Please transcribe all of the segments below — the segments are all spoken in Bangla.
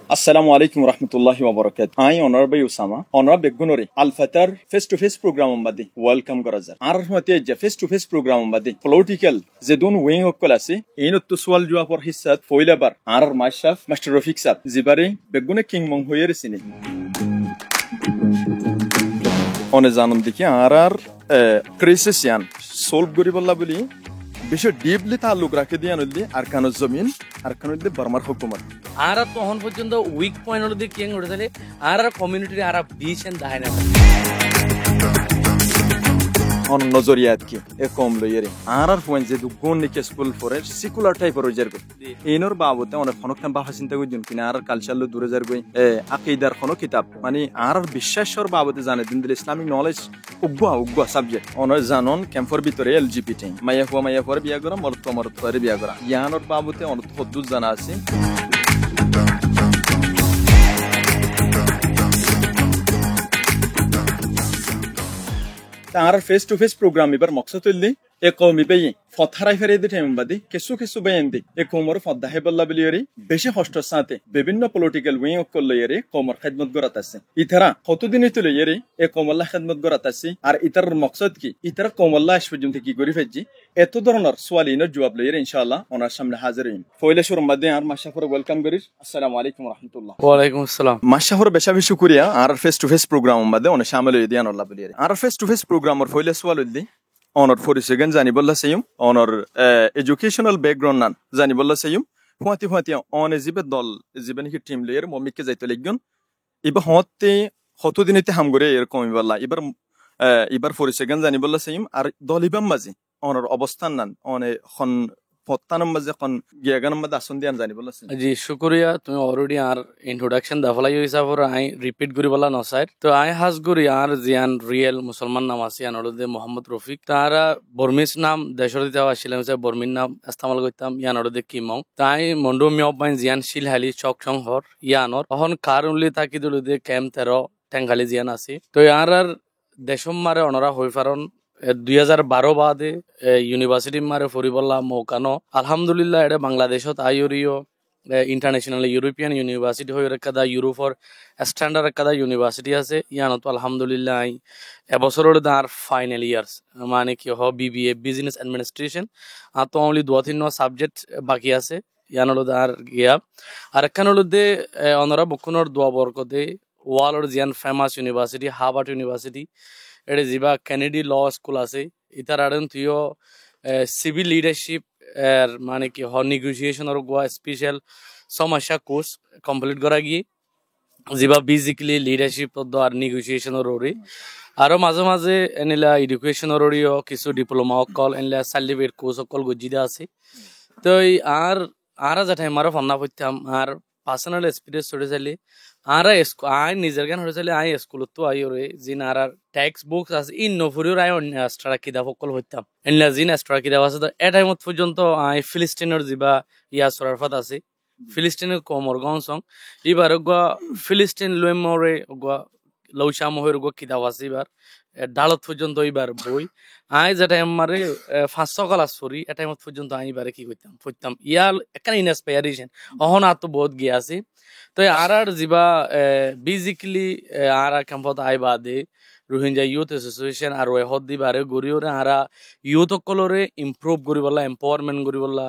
Assalamu alaikum warahmatullahi wabarakatuh. I Honorable Usama, Honorable Gunori, Al Fatar face-to-face program badi. Welcome Garazar. Arhmati ja face-to-face program badi. Political zedun wing of kolasi. Inut to swal jua for his sat foilabar. Arar Mashaf, Master Rafik sat. Zibari, Begune King Monghoyer sini. On a zanum diki arar crisis yan. Solve Guribala buli. Bisho deeply taluk rakhe diyan ulli arkano zamin, arkano ulli Burmar hukumat. আর তখন পর্যন্ত উইক পয়েন্ট হলো দিয়ে কেং উঠেছে আর কমিউনিটি আর দিয়েছেন দায় না on nozoriyat ki e kom lo yere arar fuenze du gonni ke school for secular type ro jergo enor babote on khonok tan baha চিন্তা কইজন কিনা আর কালচার লো দূরে জারগই আকীদার কোন কিতাব মানে আর বিশ্বাসর বাবতে জানে দিন ইসলামিক নলেজ উগ্গা সাবজেক্ট on জানন ক্যাম্পর ভিতরে এলজিবিটি মাইয়া হওয়ার বিয়া করা মরত করে বিয়া করা ইয়ানর বাবতে on হদ্দু জানা আছে তার ফেস টু ফেস প্রোগ্রাম এবার মকসদ হইলি এ কমি বেই ফথারাই ফেরে দি টাইম বাদি কিছু বেয়েন্দি এ কোমর ফদ্দা হেবল্লা বিলিয়রি বেশি হষ্ট সাথে বিভিন্ন পলিটিক্যাল উইং অফ করলে এরে কোমর খেদমত গরাত আছে ইতারা কতদিনই তুলে এরে এ কোমল্লা খেদমত গরাত আছে আর ইতার মকসদ কি ইতারা কোমল্লা আস পর্যন্ত কি করি ফেজি এত ধরনের সোয়ালিনের জবাব লইরে ইনশাআল্লাহ ওনার সামনে হাজির হইম ফয়লে শুরুম বাদে আর মাশাফর ওয়েলকাম করি আসসালামু আলাইকুম ওয়া রাহমাতুল্লাহ ওয়া আলাইকুম আসসালাম মাশাফর বেশি শুকরিয়া আর ফেস টু ফেস প্রোগ্রাম বাদে ওনা শামিল হই দিয়ান আল্লাহ বলিরে আর ফেস টু ফেস প্রোগ্রামর ফয়লে সোয়ালুল্লি honor for second jani bolla sayum honor educational background nan jani bolla sayum huati on ezibe dol eziben ki team layer momike jaito leggon iba hotte hoto dinite hamgore erokom iballa ibar for second jani bolla sayum ar dolibam mazi honor obostan nan one khon পত্তানম মাঝে কোন গিয়াগানম মাঝে আসন দিয়ান জানি বলছ জি শুকরিয়া তুমি অলরেডি আর ইন্ট্রোডাকশন দাফলাই হইছা পর আই রিপিট করি বলা নসাইড তো আই হাজ গরি আর জিয়ান রিয়েল মুসলমান নাম আছে আনলদে মোহাম্মদ রফিক তারা বর্মিস নাম দেশর দিতে আসছিলাম যে বর্মিন নাম ইস্তেমাল করতাম ইয়ানলদে কিমং তাই মন্ডো মিয়বাইন জিয়ান শিলহালি চকচং হর ইয়ানর তখন কারুনলি থাকি দলদে ক্যাম্প 13 টেঙ্গালি জিয়ান আছে তো আর দেশম মারে অনরা হই পারন 2012 বাদে ইউনিভার্সিটি মারে ফরিবল্লা মৌকানো আলহামদুলিল্লাহ এটা বাংলাদেশত আইরিও ইন্টারন্যাশনাল ইউরোপিয়ান ইউনিভার্সিটি হয়ে রেখা ইউরোপর স্ট্যান্ডার্ড একটা ইউনিভার্সিটি আছে ইয়ানো তো আলহামদুলিল্লাহ আই এবছরের আর ফাইনাল ইয়ার্স মানে কি হ বিবিএ বিজনেস অ্যাডমিনিস্ট্রেশন আর তো অনলি 2-3 সাবজেক্ট বাকি আছে ইয়ানো আর গিয়া আর এখানে অনরা বকুনর দোয়া বরকতে ওয়ার্ল্ড জিয়ান ফেমাস ইউনিভার্সিটি হার্ভার্ড ইউনিভার্সিটি এটা যিবা কেনেডি ল স্কুল আছে ইতার আড়ন তুইও সিভিল লিডারশিপ এর মানে কি হ নেগোসিয়েশনের গোয়া স্পেশাল সমস্যা কোর্স কমপ্লিট করা গিয়ে যিবা বেসিক্যালি লিডারশিপ আর নেগোসিয়েশনের ওরে আরো মাঝে মাঝে এনিলা এডুকেশনের ওরিও কিছু ডিপ্লোমা অকল এনিলা সার্টিফিকেট কোর্স অকল গজিদা আছে তো আর যেটা আমারও ফন্না করতাম আর পার্সোনাল এক্সপিরিয়েন্স ছড়ে চাইলে আর আই নিজের গান হয়ে চাইলে আই স্কুলত তো আই ওরে জিন আর টেক্সট বুকস আছে ইন নফুরিওর আই অন্য এক্সট্রা কিতাব সকল হইতাম এনলা জিন এক্সট্রা কিতাব আছে তো এ টাইমত পর্যন্ত আই ফিলিস্তিনের যিবা ইয়া সরাফাত আছে ফিলিস্তিনের কমর গন সং এবার ফিলিস্তিন লুয়েমরে লৌসা মহের কিতাব আছে এবার ডালত পর্যন্ত এবার বই আই যেটা আমারে 500 ক্লাস করি এ টাইমত পর্যন্ত আমি এবারে কি করতাম পড়তাম ইয়ার এখানে ইনস্পায়ারেশন অহন আর তো বহুত গিয়ে আছে তো আর যিবা বেসিক্যালি আর ক্যাম্পত আই বাদে রোহিঙ্গা ইউথ এসোসিয়েশন আর এহদ দিবারে গড়িওরে আরা ইউথ সকলরে ইমপ্রুভ করিবলা এম্পাওয়ারমেন্ট করিবলা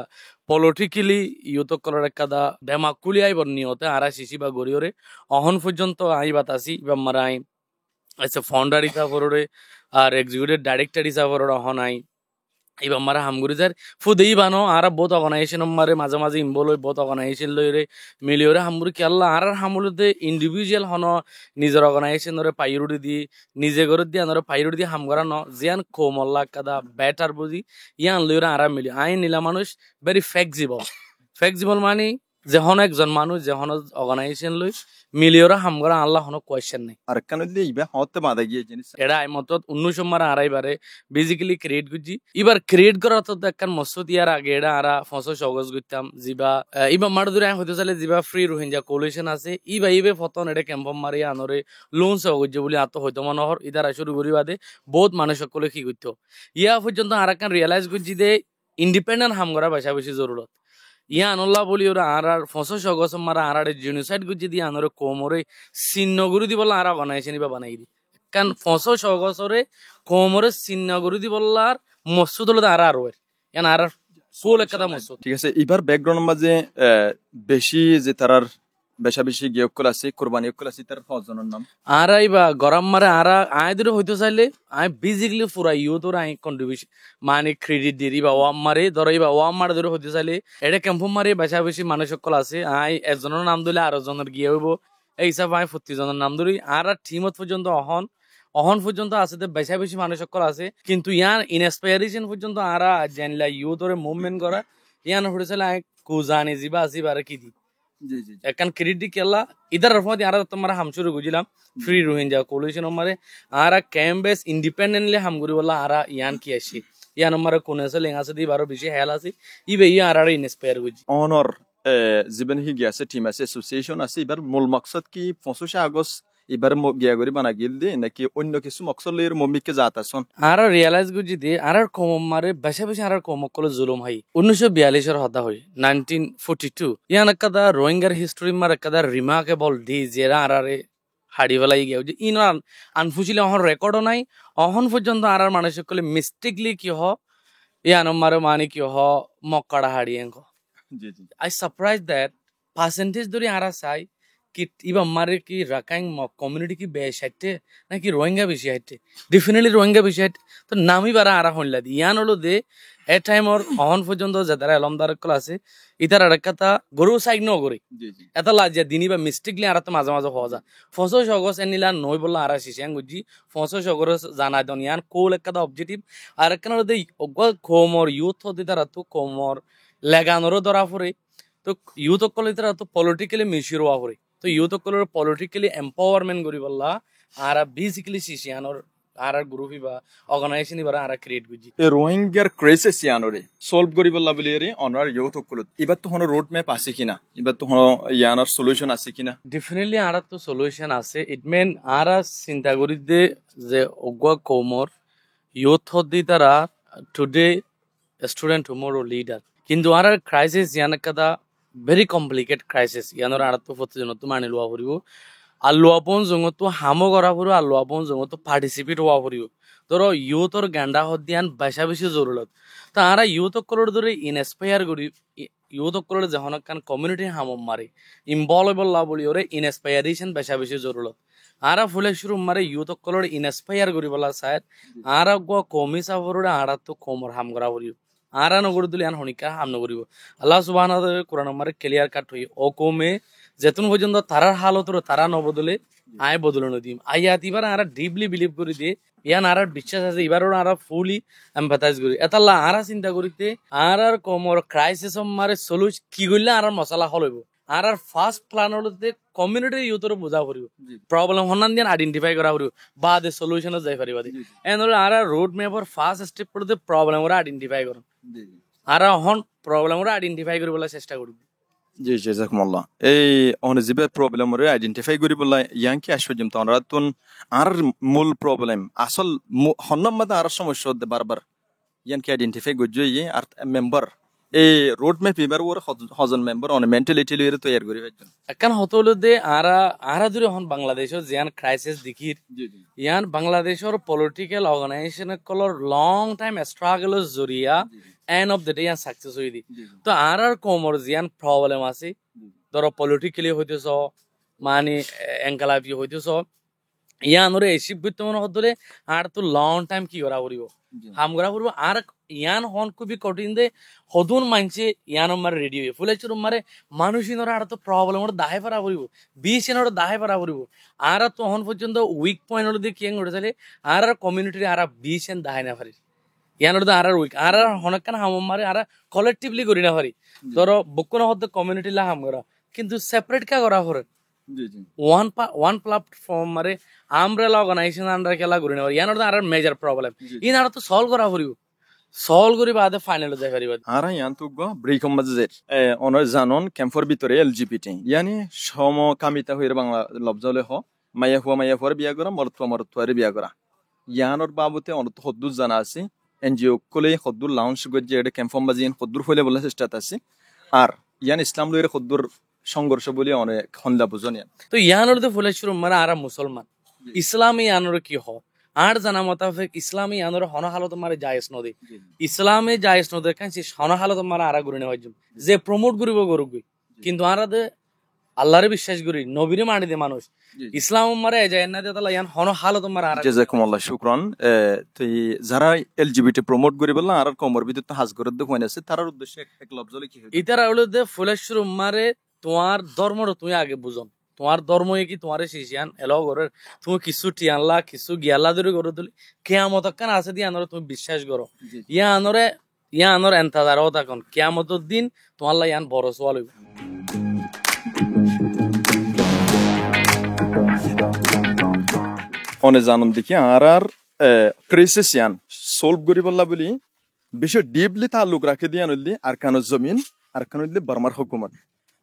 পলিটিক্যালি ইউথ সকলর একটা বেমাকুলি আইবর নিয়তে আরা শিশি বা গড়িওরে অহন পর্যন্ত আই বাতাসি বা মারাই আচ্ছা ফাউন্ডার হিসাবে আর এক্সিকিউটিভ ডাইরেক্টর হিসাবে অহন আই এবার মারা হামগুরিজার ফুদেই বানো আর বহুত অর্গানাইজেশন মারে মাঝে মাঝে ইনভলভ হই বহুত অর্গানাইজেশন লইরে মিলিওরে হামগুরি কি আল্লাহ আর হামুলতে ইন্ডিভিজুয়াল হন নিজের অর্গানাইজেশনরে পাইরুটি দি নিজে করে দিয়ে আনরে পাইরুটি দিয়ে হামগরা ন জিয়ান কোমল্লা কাদা বেটার বুঝি ইয়ান লইরে আর মিলি আইন নিলা মানুষ ভেরি ফ্লেক্সিবল মানে যেহন একজন মানুষ যেহন অর্গানাইজেশন লই মিলিওরা হামগরা আল্লাহ হন কোয়েশ্চেন নাই আর কেন দিইবা হতে বাধা গিয়ে জিনিস এরা আই মত 19 মারা আড়াইবারে বেসিক্যালি ক্রিয়েট গুজি এবার ক্রিয়েট করা তো একখান মসজিদ ইয়ার আগে এটা আরা 500 গজ গইতাম জিবা ইবা মার দূরে হইতে চলে জিবা ফ্রি রোহিঙ্গা কোলিশন আছে ইবে ফতন এটা ক্যাম্প মারি আনরে লোন সহ গজি বলি আত হইতো মনোহর ইদারা শুরু করি বাদে বহুত মানুষ সকলে কি করতো ইয়া পর্যন্ত আর একখান রিয়েলাইজ গুজি দে ইন্ডিপেন্ডেন্ট হামগরা বেশি জরুরত ইয়ান আল্লাহ বলি ওরা আর 500 মারা আর জেনোসাইড গুজি দিয়ে আনরে কোমরে সিন্নগুরু দি বললা আর বানাইছে নিবা বানাই দি কারণ 500 কোমরে সিন্নগুরু দি বললার মসজিদ হলো আর ইয়ান আর ফুল একটা মসজিদ ঠিক আছে এবার ব্যাকগ্রাউন্ড মাঝে বেশি যে তারার বেশা বেশি গিয়কল আছে কোরবানি অকল আছে তার ফজনের নাম আর আইবা গরম মারে আর আয় দূরে হইতে চাইলে আই বেসিক্যালি পুরা ইউথ ওর আই কন্ট্রিবিউশন মানে ক্রেডিট দিই বা ওয়াম মারে ধরাইবা ওয়াম মারে দূরে হইতে চাইলে এটা ক্যাম্পো মারে বেশা বেশি মানুষ সকল আছে আই একজনের নাম দিলে আর জনের গিয়ে হইব এই হিসাবে আই 40 জনের নাম ধরি আর টিমত পর্যন্ত অহন পর্যন্ত আছে বেশা বেশি মানুষ সকল আছে কিন্তু ইয়ার ইনস্পায়ারেশন পর্যন্ত আর জানলা ইউথ ওরে মুভমেন্ট করা ইয়ান হইতেছিল আই কুজানি জিবা আসিবারে কি দি জি জি একান ক্রেডিট কেলা ইদার রফমতি আর তোমার হাম শুরু গুজিলাম ফ্রি রোহিঙ্গা কোলিশন আমারে আর ক্যাম্বেস ইন্ডিপেন্ডেন্টলি হাম গুরি বলা আর ইয়ান কি আসি ইয়ান আমারে কোন আছে লেঙ্গা আছে দি বারো বেশি হেল আছে ইবে ই আর ইনস্পায়ার গুজি অনর জীবন হি গিয়াছে টিম আছে এসোসিয়েশন আছে এবার মূল মকসদ কি 25 আগস্ট এবার গিয়া করি বানা গিল দে নাকি অন্য কিছু মকসলের মমিকে জাত আসন আর রিয়েলাইজ গুজি দি আর কম মারে বেশি বেশি আর কম কল জুলুম হাই 1942 এর হতা হই 1942 ইয়ান কাদা রোহিঙ্গার হিস্টরি মার কাদা রিমার্কেবল দি জেরা আর হাড়ি বেলাই গিয়ে যে ইন আনফুচিলে অহন রেকর্ডও নাই অহন পর্যন্ত আর মানুষ কলে মিস্টেকলি কি হ ইয়ান মারে মানে কি হ মক্কাড়া হাড়ি এঙ্ক জি জি I surprised that percentage ধরে আরা চাই কি ইবা মারে কি রাকাইং কমিউনিটি কি বেশ হাইতে নাকি রোহিঙ্গা বেশি হাইতে ডেফিনেটলি রোহিঙ্গা বেশি হাইতে তো নামি বারা আরা হইলা দি ইয়ান হলো দে এ টাইম ওর অহন পর্যন্ত যারা এলমদার কল আছে ইতার আর কথা গরু সাইড ন করে জি জি এটা লাজিয়া দিনী বা মিস্টেকলি আর তো মাঝে মাঝে হওয়া যায় 500 অগস্ট এনিলা নই বললা আর শিশাং গুজি 500 অগস্ট জানা দন ইয়ান কোল একটা অবজেক্টিভ আর কেন দে কোমর ইউথ হতে তারা তো কোমর লেগানোরও ধরা পড়ে তো ইউথ অকল তারা তো পলিটিক্যালি মিশির হওয়া পড়ে তো ইউথ অকলের পলিটিক্যালি এম্পাওয়ারমেন্ট করি বললা আর বেসিক্যালি শিশিয়ানোর আর গ্রুপ বা অর্গানাইজেশন ইবার আর ক্রিয়েট গুজি এ রোহিঙ্গার ক্রাইসিস ইয়ানরে সলভ করি বললা বলি রে অনার ইউথ অকলত এবার তো হনো রোড ম্যাপ আছে কিনা এবার তো হনো ইয়ানার সলিউশন আছে কিনা ডেফিনেটলি আর তো সলিউশন আছে ইট মেন আর চিন্তা করি দে যে অগুয়া কৌমর ইউথ দি তারা টুডে স্টুডেন্ট টুমোরো লিডার কিন্তু আর ক্রাইসিস ইয়ান কাদা ভেরি কমপ্লিকেট ক্রাইসিস ইয়ানোর আর তো প্রতিজন তো মানি লোৱা ফুৰিব আর লোৱাপন জঙতো হামো করা ফুৰিব আর লোৱাপন জঙতো পার্টিসিপেট হওয়া ফুৰিব ধরো ইউথর গান্ডা হদিয়ান বেশা বেশি জরুরত তো আর ইউথ কলর ধরে ইনস্পায়ার করি ইউথ কলর যখন কান কমিউনিটি হামম মারে ইনভলভেবল লা বলি ওরে ইনস্পায়ারেশন বেশা বেশি জরুরত আর ফুলে শুরু মারে ইউথ কলর ইনস্পায়ার করি বলা সাইড আর গো কমি সাবরুড়ে আর তো কমর হাম করা ফুরিব আর নগর দিলে আন হনিকা হাম নগরিব আল্লাহ সুবহানাহু ওয়া তাআলা কোরআন মারে ক্লিয়ার কাট হই ও কমে যেতুন পর্যন্ত তারার হালত তারা নবদলে আয় বদলে নদিম আয়াত এবার আর ডিপলি বিলিভ করি দিয়ে ইয়ান আর বিশ্বাস আছে এবার আর ফুলি এমপাথাইজ করি এতাল্লা আর চিন্তা করিতে আর কমর ক্রাইসিস মারে সলুশ কি করলে আর মশলা হলইব আর ফার্স্ট প্ল্যান হলতে কমিউনিটির ইউথর বুঝা পড়িব প্রবলেম হনান দিয়ে আইডেন্টিফাই করা পড়িব বা দে সলিউশনে যাই পারিবা দি এন আর রোড ম্যাপর ফার্স্ট স্টেপ পড়তে প্রবলেম ওরা আইডেন্টিফাই করুন আর হন প্রবলেম ওরা আইডেন্টিফাই কৰিবলৈ চেষ্টা করব জি জাজাকুমুল্লাহ এই অনজিবে প্রবলেম রে আইডেন্টিফাই করি বলা ইয়াংকি আসবজম তো অনরাতুন আর মূল প্রবলেম আসল হন্নম মাদা আর সমস্যা হতে বারবার ইয়াংকি আইডেন্টিফাই গজ্জে ই আর মেম্বার এই রোড ম্যাপ এবার ওর হজন মেম্বার অন মেন্টালিটি লইরে তৈয়ার করি ভাইজন এখন হতল দে আর দূরে হন বাংলাদেশৰ জিয়ান ক্রাইসিস দেখির ইয়ান বাংলাদেশৰ পলিটিক্যাল অর্গানাইজেশন কলর লং টাইম স্ট্রাগলর জরিয়া এন্ড অফ দ্য ডে ইয়ান সাকসেস হই দি তো আর কমর জিয়ান প্রবলেম আছে ধরো পলিটিক্যালি হইতেছ মানে এনকালাপি হইতেছ ইয়ানরে এসিপ করতে মনে হতলে আর তো লং টাইম কি করা পড়িব হাম করা পড়িব আর ইয়ান হন খুবই কঠিন দে হদুন মানছে ইয়ান মারে রেডি হয়ে ফুলেছুর মারে মানুষিনরা আর তো প্রবলেম ওর দাহে পারা পড়িব বিশিনর দাহে পারা পড়িব আর তো হন পর্যন্ত উইক পয়েন্ট হলে দিয়ে কিয়াং উঠেছে আর কমিউনিটির আর বিশেন দাহে না পারি ইয়ানোর আর উইক আর হনকান হাম মারে আর কলেকটিভলি করি না পারি ধরো বুকুন হতে কমিউনিটি লা হাম করা কিন্তু সেপারেট কা করা পড়ে ওয়ান প্ল্যাটফর্ম মারে আমব্রেলা অর্গানাইজেশন আন্ডার খেলা করি না পারি ইয়ানোর আর মেজর প্রবলেম ইন আর তো সলভ করা পড়িব সলভ করি বাদে ফাইনাল যাই পারিব আর ইয়ান তো গো ব্রেকম মাঝে অনর জানন ক্যাম্পর ভিতরে এলজিবিটি ইয়ানি সমকামিতা হইর বাংলা লবজলে হ মাইয়া হুয়ার বিয়া করা মরতুয়ারে বিয়া করা ইয়ানোর বাবুতে অনত হদ্দুর জানা আছে এনজিও কলে হদ্দুর লাউঞ্জ গজ্জে এটা ক্যাম্পম বাজিয়ান হদ্দুর হইলে বলে চেষ্টা আছে আর ইয়ান ইসলাম লইরে খদ্দুর সংঘর্ষ বলি অনেক খন্দা বুঝন ইয়ান তো ইয়ানোর তো ফুলে শুরু মানে আরা মুসলমান ইসলামী ইয়ানোর কি হ আর জানা মোতাবেক ইসলামী ইয়ানোর হন হালত মারে জায়েজ নদী ইসলামে জায়েজ নদী কান সে হন হালত মারা আরা গুরি নেওয়ার জন্য যে প্রমোট করিব গরুগুই কিন্তু আরা দে আল্লাহরে বিশ্বাস করি নবীরে মানি দে মানুষ ইসলাম মারে যায় না দে তালা ইয়ান হন হালত মারা আরা জাযাকুমুল্লাহ শুকরান তো যারা এলজিবিটি প্রমোট করি বললা আর কমর ভিতর তো হাজ করে দেখুন আছে তার উদ্দেশ্যে এক লফজ হলে কি হয় ইতারা হলো দে ফুলে শুরু মারে তোমার ধর্মর তুমি আগে বুঝন তোমার ধর্ম কি তোমার শিশিয়ান এলো করে তুমি কিছু টিয়ানলা কিছু গিয়ালা ধরে করে তুলি কেয়ামত কান আছে দিয়ে আনরে তুমি বিশ্বাস করো ইয়া আনর এন্তাজারও থাকুন কেয়ামতর দিন তোমার লাই ইয়ান বড় সোয়াল হইব অনে জানুম দেখি আর ক্রাইসিস ইয়ান সলভ করি বললা বলি বেশি ডিপলি তাল্লুক রাখে দিয়ে আনলি আরকানুজ জমিন আরকানুজ বর্মার হুকুমত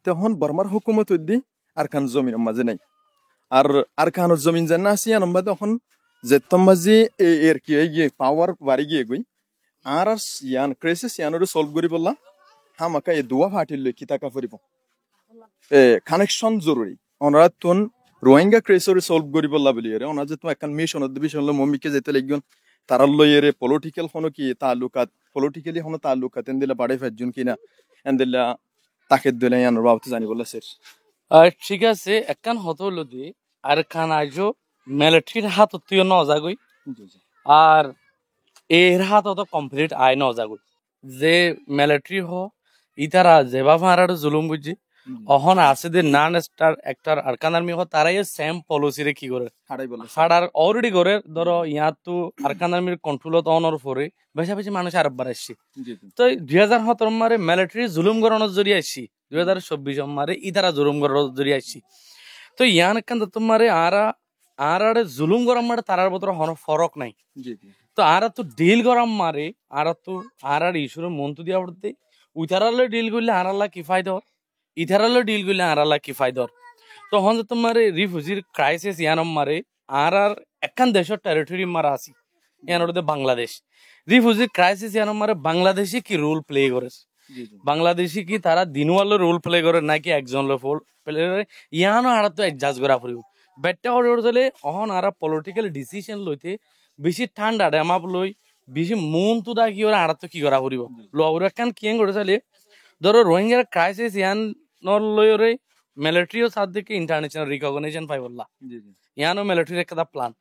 তখন বর্মার হুকুমত হইলি আরকান জমিন মাঝে নাই আর আরকানুজ জমিন জানা আছে ইয়ান মাঝে তখন যে তোমাজি এর কি গিয়ে পাওয়ার বাড়ি গিয়ে গই আর ইয়ান ক্রাইসিস ইয়ানোর সলভ করি বললা হামাকা এই দুয়া ফাটিল কি টাকা ফুরিব কানেকশন জরুরি অনরা তুন রোহিঙ্গা ক্রাইসিস সলভ করি বললা বলি রে ওনা যে তুমি একখান মিশন দিবিশন মমিকে যেতে লাগবেন তারার লইরে পলিটিক্যাল হনো কি তালুকাত পলিটিক্যালি হনো তালুকাত এন্দিলা বাড়ে ফাজুন কিনা এন্দিলা তাকে দিলে ইয়ানোর বাবতে জানি বললা স্যার ঠিক আছে একখান হতো হলো দি আর খান আজও মিলিটারির হাত তুই ন যাগই আর এর হাত তো কমপ্লিট আয় ন যাগই যে মিলিটারি হ ইতারা যেভাবে আর জুলুম বুঝছি অহন আছে যে নান স্টার একটার আরকান আর্মি হ তারাই সেম পলিসিরে কি করে হাড়ার অলরেডি করে ধরো ইয়াত তো আরকান আর্মির কন্ট্রোলত অনর পরে বেশি বেশি মানুষ আরবার আসছি তো 2017 মারে মিলিটারি জুলুম করানোর জড়িয়ে আসছি 2024 মারে ইতারা জুলুম করানোর জড়িয়ে আসছি তো ইয়ান কান তোমারে আর জুলুম গরম মারে তারার বতর হন ফরক নাই তো আর তো ডিল গরম মারে আর ইস্যুর মন্তু দিয়া পড়তে উইতারালে ডিল করলে আর আল্লাহ কি ফায়দা ইতারালে ডিল করলে আর আল্লাহ কি ফায়দা তো হন তোমারে রিফিউজির ক্রাইসিস ইয়ানম মারে আর একখান দেশের টেরিটরি মারা আছি ইয়ানোর বাংলাদেশ রিফিউজির ক্রাইসিস ইয়ানম মারে বাংলাদেশে কি রোল প্লে করেছে বাংলাদেশি কি তারা দিনওয়ালো রোল প্লে করে নাকি একজন লোক প্লে করে ইয়ানো আর তো অ্যাডজাস্ট করা ফুরিব বেটটা হলে অহন আর পলিটিক্যাল ডিসিশন লইতে বেশি ঠান্ডা ডেমাপ লই বেশি মন তো দা কি ওরা আর তো কি করা ফুরিব লওরা কান কিং করে চলে ধরো রোহিঙ্গার ক্রাইসিস ইয়ান নর লইরে মিলিটারিও সাথ দিকে ইন্টারন্যাশনাল রিকগনিশন পাই বললা ইয়ানো মিলিটারির একটা প্ল্যান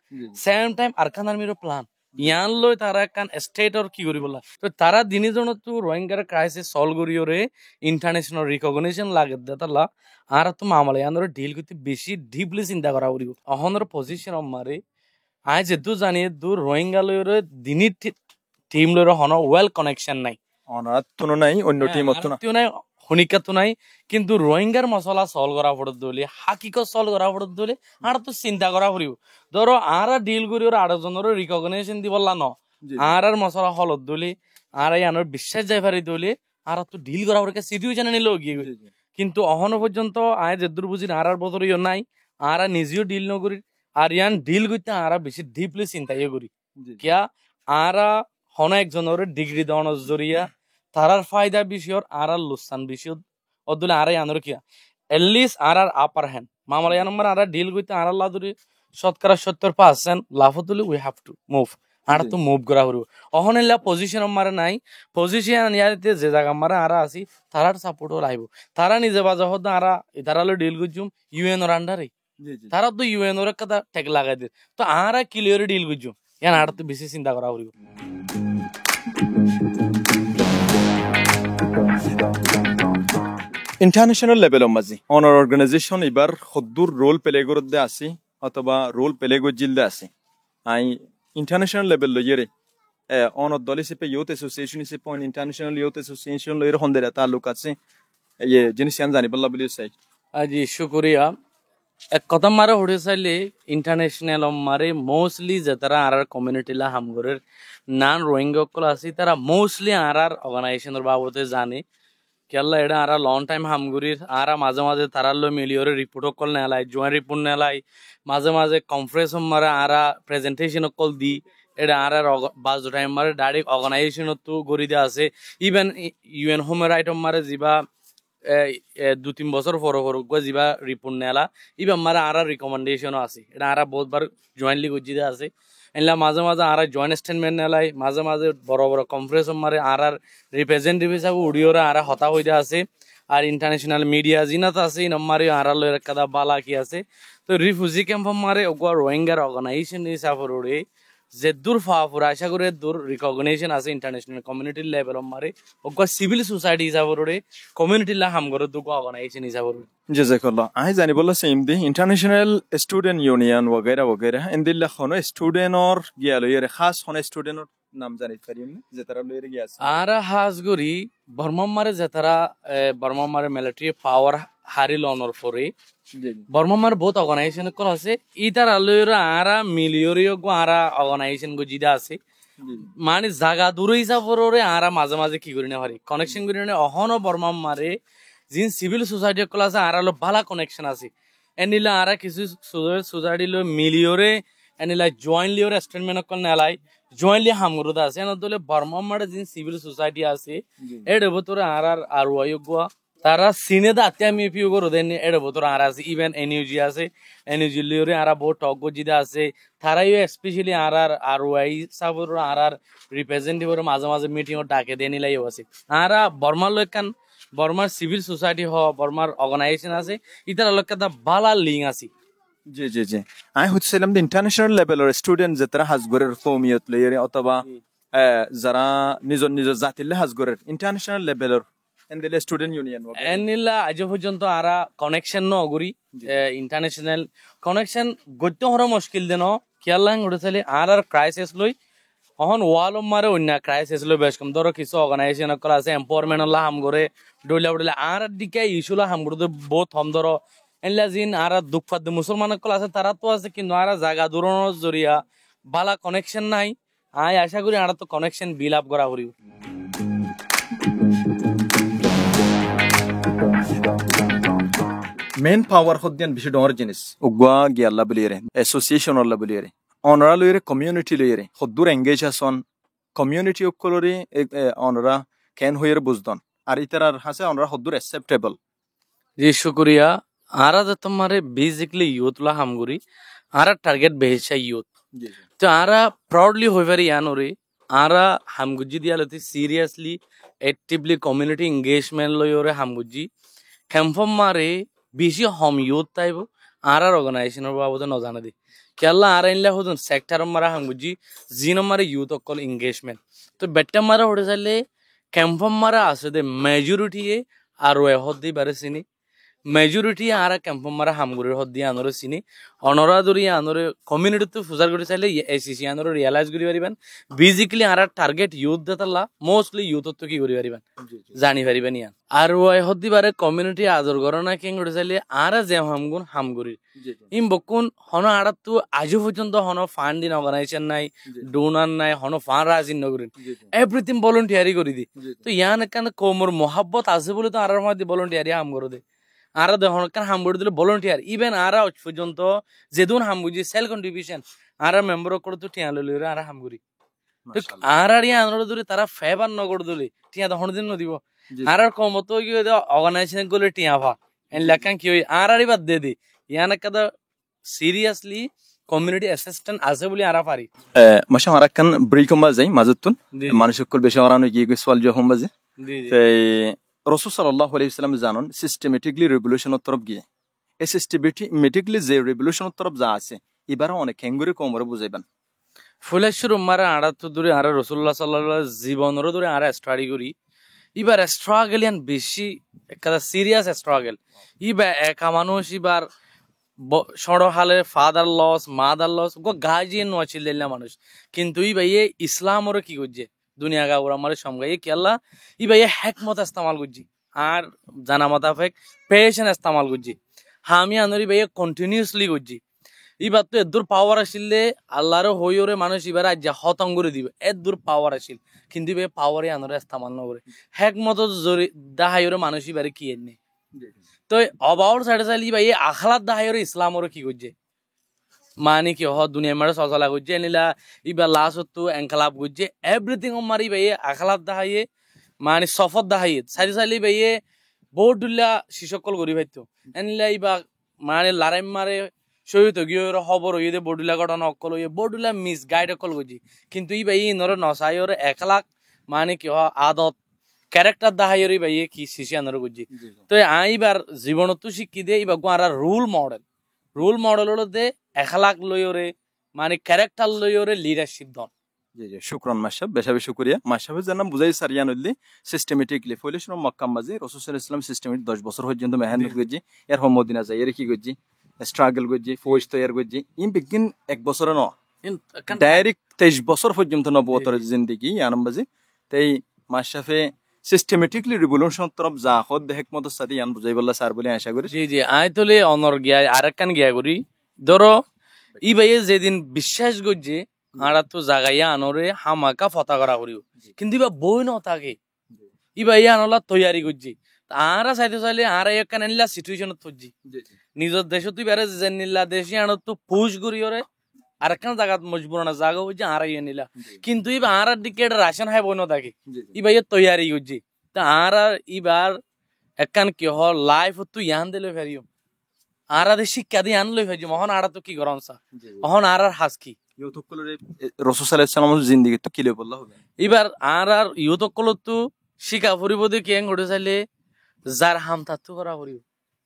সেম টাইম আরকান আর্মিরও প্ল্যান ইয়ান লই তারা কান স্টেটর কি করি বললা তো তারা দিনের জন্য তো রোহিঙ্গার ক্রাইসিস সলভ করিওরে ইন্টারন্যাশনাল রিকগনিশন লাগে দেতালা আর তো মামলা ইয়ানোর ডিল করতে বেশি ডিপলি চিন্তা করা করিব অহনর পজিশন মারে আই যেহেতু জানি দূর রোহিঙ্গা লইরে দিনের টিম লইরে হন ওয়েল কানেকশন নাই অনাত তো নাই অন্য টিম তো নাই হনিকা তো নাই কিন্তু রোহিঙ্গার মশলা সলভ করা পড়ত দলি হাকিকত সলভ করা পড়ত দলি আর তো চিন্তা করা পড়িব ধরো আর ডিল করি ওর আরো জনের রিকগনিশন দি বললা ন আর মশলা হলত দলি আর আনোর বিশ্বাস যাই পারি দলি আর তো ডিল করা পড়ে সিটিও জানে নিল গিয়ে কিন্তু অহনো পর্যন্ত আয় যেদুর বুঝি আর বদরিও নাই আর নিজেও ডিল নকরি আর ইয়ান ডিল করতে আর বেশি ডিপলি চিন্তা করি কিয়া আর হন একজনের ডিগ্রি দেওয়ানোর জরিয়া তারার ফায়দা বিষয় আর লুসান বিষয় অদুলে আর আনোর কিয়া এটলিস্ট আর আপার হ্যান্ড মামলা ইয়ান আর ডিল করতে আর লাদুরি 70% লাভ তুলি উই হ্যাভ টু মুভ আর তো মুভ করা হইব অহন এলা পজিশন মারে নাই পজিশন ইয়াতে যে জায়গা মারে আর আসি তারার সাপোর্টও লাইব তারা নিজে বাজা হদ আর তারালে ডিল করছুম ইউএন ওর আন্ডারে তারা তো ইউএন ওর কথা টেক লাগাই দে তো আর ক্লিয়ার ডিল করছুম ইয়ান আর তো বেশি চিন্তা করা হইব ইন্টারন্যাশনাল লেভেল মাঝি অনার অর্গানাইজেশন এবার হদ্দুর রোল প্লে করতে আসি অথবা রোল প্লে গজিলদে আসি আই ইন্টারন্যাশনাল লেভেল লইরে অনর দল হিসেবে ইউথ অ্যাসোসিয়েশন হিসেবে ইন্টারন্যাশনাল ইউথ অ্যাসোসিয়েশন লইরে হন্দের তালুক আছে ইয়ে জিনিস জানি বললা বলি চাই আজি শুকরিয়া এক কথা মারে হড়ে চাইলে ইন্টারন্যাশনাল মারে মোস্টলি যে তারা আর কমিউনিটিলা হামগরের নান রোহিঙ্গা কল আছে তারা মোস্টলি আর অর্গানাইজেশনের বাবদে জানে কেলা এটা আর লং টাইম হামগুরির আর মাঝে মাঝে তারা লো মিলিয়রে রিপোর্ট কল নেলাই জয়েন্ট রিপোর্ট নেলাই মাঝে মাঝে কনফারেন্স মারে আর প্রেজেন্টেশন কল দি এটা আর বাজ টাইম মারে ডাইরেক্ট অর্গানাইজেশন তো গড়ি দেওয়া আছে ইভেন ইউএন হিউম্যান রাইট মারে যা 2-3 বছর পর পর যিবা রিপোর্ট নেলা ইবা আমার আর রিকমেন্ডেশনও আছে এটা আর বহুতবার জয়েন্টলি গজিদা আছে এনলা মাঝে মাঝে আর জয়েন্ট স্টেটমেন্ট নেলাই মাঝে মাঝে বড় বড় কনফারেন্স মারে আর রিপ্রেজেন্টেটিভ হিসাবে উড়িওরা আর হতা হইয়া আছে আর ইন্টারন্যাশনাল মিডিয়া জিনাত আছে নম্মারি আর লয়ের কাদা বালা কি আছে তো রিফিউজি ক্যাম্প মারে ওগা রোহিঙ্গার অর্গানাইজেশন হিসাবে যে দূর ফাফুর আশা করে দূর রিকগনিশন আছে ইন্টারন্যাশনাল কমিউনিটি লেভেল মারে ওগা সিভিল সোসাইটি হিসাবে কমিউনিটি লা হাম করে দুগা অর্গানাইজেশন হিসাবে Jazakallah. I zanibolla same the international student union वगैरह वगैरह इन दिल्ला खानो स्टूडेंट और गया लो ये खास खानो स्टूडेंट और नाम जाने फरीम ने जतरा लो ये गया आरा हाजगुरी बर्मा मारे जतरा बर्मा मारे मिलिट्री पावर हारी लॉनर फोरे बर्मा मारे बहुत ऑर्गेनाइजेशन को আছে ইতার আলোরা আরা মিলিয়রিও গো আরা অর্গানাইজেশন গো জিদা আছে মানে জায়গা দূর হিসাবরে আরা মাঝে মাঝে কি করি না পারি কানেকশন করি না অহনো বর্মা মারে जिन सिविल सोसाइटी को लासा आरा लो बाला कनेक्शन आसी एनिला आरा किसी सोसाइटी लो मिलियोरे एनिला जॉइंटली और स्टेटमेंट को नेलाई जॉइंटली हमरुदा आसे न दोले बर्मा मारे जिन सिविल सोसाइटी आसे एडे बतोरे आरा आरवायो गोआ तारा सीने दा अत्या मी पी गो रोदेने एडे बतोरे आरा आसे इवन एनयूजी आसे एनयूजी लियोरे आरा बहुत टॉक गो जिदा आसे थारा यो स्पेशली आरा आरवाई साबर आरा रिप्रेजेंटेटिव माझे माझे मीटिंग डाके देनिला यो आसे आरा बर्मा लो कान बर्मार सिविल सोसाइटी हो बर्मार ऑर्गेनाइजेशन আছে ইতার লক্ষ্যটা বালা লিঙ্ক আছে জি জি জি আই হচ্ছিলাম দি ইন্টারন্যাশনাল লেভেলের স্টুডেন্ট যেতারা হাজগরের কওমিয়ত লইরে অথবা যারা নিজ নিজ জাতিলে হাজগরের ইন্টারন্যাশনাল লেভেলের এন্ডেলে স্টুডেন্ট ইউনিয়ন এনিলা আজ পর্যন্ত আরা কানেকশন ন অগুরি ইন্টারন্যাশনাল কানেকশন গত্য হর মুশকিল দেন কিয়ালাং উড়ছলে আর ক্রাইসিস লই অহন ওয়াল মারে অন্য ক্রাইসিস লো বেশ কম ধরো কিছু অর্গানাইজেশন করা আছে এম্পাওয়ারমেন্ট লা হাম করে ডইলা ডইলা আর দিকে ইস্যুলা হাম করে বহুত হম ধরো এনলা জিন আর দুঃখ ফাদ মুসলমান কলা আছে তারা তো আছে কিন্তু আর জায়গা দূরনোর জরিয়া বালা কানেকশন নাই আই আশা করি আর তো কানেকশন বিল আপ করা করি মেন পাওয়ার হদ্দিয়ান বেশি ডর জিনিস উগা গিয়াল্লা বলিরে অ্যাসোসিয়েশন অল্লা বলিরে অনরা লইরে কমিউনিটি লইরে হদ্দুর এঙ্গেজ আসন কমিউনিটি অকলরে অনরা কেন হইরে বুঝদন আর ইতারার হাসে অনরা হদ্দুর অ্যাকসেপ্টেবল জি শুকরিয়া আরা যে তোমারে বেসিক্যালি ইউথ লা হামগুরি আরা টার্গেট বেহেশা ইউথ তো আরা প্রাউডলি হইবারি আনরে আরা হামগুজি দিয়ালতি সিরিয়াসলি অ্যাক্টিভলি কমিউনিটি এঙ্গেজমেন্ট লইরে হামগুজি ক্যাম্পম মারে বেশি হম ইউথ তাইব আরার অর্গানাইজেশনের বাবদ ন জানা দি কেলা আর ইনলা হদন সেক্টর মারা হামগুজি জিন মারে ইউথ অকল এঙ্গেজমেন্ট তো বেটা মারা হড়ে চাইলে ক্যাম্পম মারা আছে দে মেজরিটি আর ওয়ে হদ্দি বারে চিনি মেজরিটি আর ক্যাম্পম মারা হামগুরির হদ্দি আনরে চিনি অনরা দরি আনরে কমিউনিটি তো ফুজার করে চাইলে এসিসি আনরে রিয়ালাইজ করি পারিবেন বেসিক্যালি আর টার্গেট ইউথ দেতালা মোস্টলি ইউথ তো কি করি পারিবেন জানি পারিবেন ইয়ান আর ওয়ে হদ্দি বারে কমিউনিটি আদর করনা কেন করে চাইলে আর যে হামগুন হামগুরির ইম বকুন হন আর তো আজও পর্যন্ত হন ফান্ডিং অর্গানাইজেশন নাই ডোনার নাই হন ফান্ড রাজিন নগরিন এভরিথিং ভলান্টিয়ারি করি দি তো ইয়ান কান কোমর মোহাব্বত আছে বলে তো আর মধ্যে ভলান্টিয়ারি হাম করে দে আর দেখুন কান হাম করে দিলে ভলান্টিয়ার ইভেন আর পর্যন্ত যেদুন হাম বুঝি সেল কন্ট্রিবিউশন আর মেম্বার করে তো টিয়া লইলে আর হাম করি আর আর ইয়া আনরে ধরে তারা ফেভার ন করে দিলে টিয়া তখন দিন ন দিব আর কমত কি অর্গানাইজেশন গুলো টিয়া ভা এন লেখান কি আর বাদ দে দি ইয়ান কাদা সিরিয়াসলি কমিউনিটি অ্যাসিস্ট্যান্ট আছে বলে আরা পারি মাশা আর কান ব্রেক মা যাই মাঝতুন মানুষ সকল বেশি আরানো কি সওয়াল জহম বাজে তাই রাসূল সাল্লাল্লাহু আলাইহি ওয়াসাল্লাম জানেন সিস্টেমেটিকলি রেভলিউশনের তরফ গিয়ে এই সিস্টেমেটিকলি যে রেভলিউশনের তরফ যা আছে এবারে অনেক হেঙ্গুরে কমরে বুঝাইবেন ফুলেশ্বর উম্মারা আড়া তো দূরে আর রাসূলুল্লাহ সাল্লাল্লাহু আলাইহি জীবনের দূরে আর স্টাডি করি এবার স্ট্রাগল ইয়ান বেশি একটা সিরিয়াস স্ট্রাগল ইবা একা মানুষ এবার সড় হালে ফাদার লস মাদার লস গো গাজিয়ে নোয়াছিল দিল্লা মানুষ কিন্তু ই ভাই ইসলাম ওরা কি করছে দুনিয়া গা ওরা আমার সমগাই কি আল্লাহ ই ভাই হেকমত ইস্তেমাল করছি আর জানা মোতাবেক পেশেন্স ইস্তেমাল করছি আমি আনরি ভাই কন্টিনিউসলি করছি এবার তো এদূর পাওয়ার আসিলে আল্লাহর হইরে মানুষ এবার আজ হতম করে দিবে এদূর পাওয়ার আসিল কিন্তু ভাই পাওয়ারে আনরে ইস্তেমাল না করে হেকমত জরি দাহাইরে মানুষ এবারে কি এনে তো অবাউর সাইডে চাইলি ভাই আখলাত দাহাইরে ইসলাম ওরা কি করছে মানে কি হ দুনিয়া মারে সচলা করছে এনিলা ইবা লাস্ট তো এনকালাপ করছে এভরিথিং মারি ভাই আখলাত দাহাইয়ে মানে সফর দাহাইয়ে সাইডে চাইলি ভাই বহুত দুল্লা শিশকল গরি ভাইতো এনলা ইবা মানে লারাইম মারে শহীদ গিয়ে খবর হইয়ে দে বডুলা ঘটনা অকল হইয়ে বডুলা মিস গাইড অকল গজি কিন্তু ইবা ই নরে নসাই ওর 1 লাখ মানে কি আদত ক্যারেক্টার দাহাইরি ভাই কি শিশি আনার গজি তো আইবার জীবনত শিক্ষি দে ইবা গোয়ারা রুল মডেল হলো দে 1 লাখ লইরে মানে ক্যারেক্টার লইরে লিডারশিপ দন জি জি শুকরান মাশাব বেশাবে শুকরিয়া মাশাবের জানাম বুঝাই সারিয়ান হইলি সিস্টেমেটিকলি ফইলেশন মক্কা মাঝে রাসূল সাল্লাল্লাহু আলাইহি ওয়াসাল্লাম সিস্টেমেটিক 10 বছর পর্যন্ত মেহনত গজি এর হম মদিনা যাই এর কি গজি স্ট্রাগল গজি ফৌজ তৈয়ার গজি ইন বিগিন 1 বছর ন ডাইরেক্ট 23 বছর পর্যন্ত নবুয়তের জিন্দেগি ইয়ানম বাজে তাই মাশাফে সিস্টেমেটিকলি রিভলিউশন তরফ যা খদ হিকমত সাথে ইয়ান বুঝাই বল্লা স্যার বলে আশা করি জি জি আই তোলে অনর গিয়া আরেকখান গিয়া করি ধরো ই ভাইয়ে যেদিন বিশ্বাস গজ্জে আড়া তো জাগাইয়া আনরে হামাকা ফতা করা করিও কিন্তু ইবা বই ন থাকে ইবা ইয়া আনলা তৈয়ারি গজ্জি আরা চাইতে চাইলে আরা একখান আনিলা সিচুয়েশনত থজ্জি নিজের দেশ তুই বেড়ে যে নিলা দেশি আনত তো পুশ করিওরে আরেকখান জায়গা মজবুরানা জায়গা হচ্ছে আড়াই নিলা কিন্তু ইবা আরার দিকে এটা রাশন হাই বই ন থাকে ইবা ইয়ে তৈয়ারি গজ্জি তা আরা ইবার একখান কি হ লাইফ তুই ইয়ান দিলে ফেরিও আরা দে শিক্ষা দিয়ে আনলই ফেরি মহন আরা তো কি গরম সা মহন আরার হাস কি রাসূল সাল্লাল্লাহু আলাইহি ওয়াসাল্লাম জিন্দেগি তো কিলে বললা হবে এবার আর ইউতকল তো শিকা ফুরিব দে কেং ঘটে চাইলে যার হাম তাত্তু করা করিব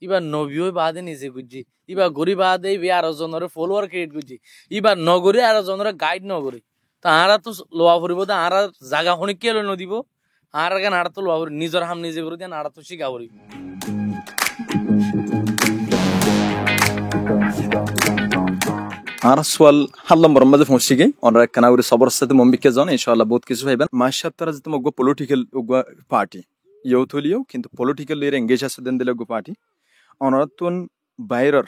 এবার নবীও বাদে নিজে গুজি এবার গরি বাদে আর জনের ফলোয়ার ক্রিয়েট গুজি এবার নগরী আর জনের গাইড নগরী তা আরা তো লোয়া ফুরিব দে আর জাগা হনি কে লই নদিব আর গান আর তো লোয়া ফুরি নিজের হাম নিজে করে দেন আর তো শিকা করিব আর সোয়াল হাল্লাম বরমাজে ফসিগে অনরা কানাউরি সবর সাথে মম্বিকে জন ইনশাআল্লাহ বহুত কিছু হইবেন মাশাব তারা যেতে মগ পলিটিক্যাল পার্টি ইউথ হলিও কিন্তু পলিটিক্যাল এর এঙ্গেজ আছে দেন দিলে পার্টি অনরাতুন বাইরের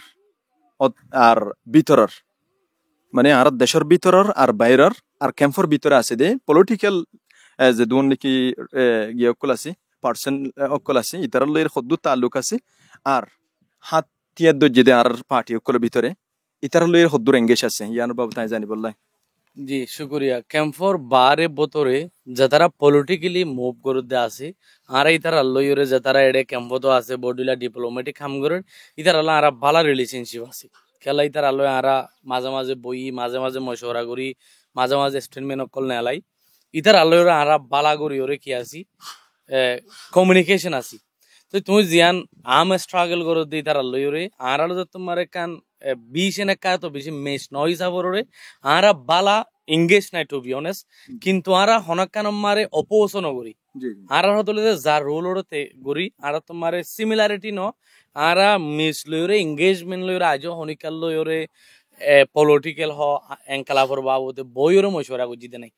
আর ভিতরের মানে আর দেশের ভিতরের আর বাইরের আর ক্যাম্পের ভিতরে আছে দে পলিটিক্যাল যে দুন নাকি ইয়ে অকল আছে পার্সন অকল আছে ইতার লয়ের খদ্দু তাল্লুক আছে আর হাত তিয়াদ যেদে আর পার্টি অকলের ভিতরে ইতার লয়ের হদ্দুর এঙ্গেজ আছে ইয়ানোর বাবু তাই জানি বললাই জি শুক্রিয়া ক্যাম্পর বারে বতরে যারা পলিটিক্যালি মুভ করতে আছে আর ইতারা লইরে যারা এডে ক্যাম্পত আছে বডিলা ডিপ্লোম্যাটিক কাম করে ইতারা আর ভালো রিলেশনশিপ আছে খেলা ইতারা লয় আর মাঝে মাঝে বই মাঝে মাঝে মশওয়ারা করি মাঝে মাঝে স্টেটমেন্ট অকল নেলাই ইতারা লইরে আর ভালো করি ওরে কি আছি কমিউনিকেশন আছি তো তুমি জিয়ান আম স্ট্রাগল করো দি তারা লইরে আর আলো তোমার কান বিশেনে কা তো বেশি মেশ নয় হিসাবরে আরা বালা এঙ্গেজ নাই টু বি অনেস্ট কিন্তু আরা হনকান মারে অপোসন করি আর হতলে যার রোল ওরতে গরি আর তোমার সিমিলারিটি ন আরা মিস লইরে এঙ্গেজমেন্ট লইরে আজ হনিকাল লইরে পলিটিক্যাল হ এঙ্কালাফর বাবুতে বইরে মশওয়ারা গজিতে নাই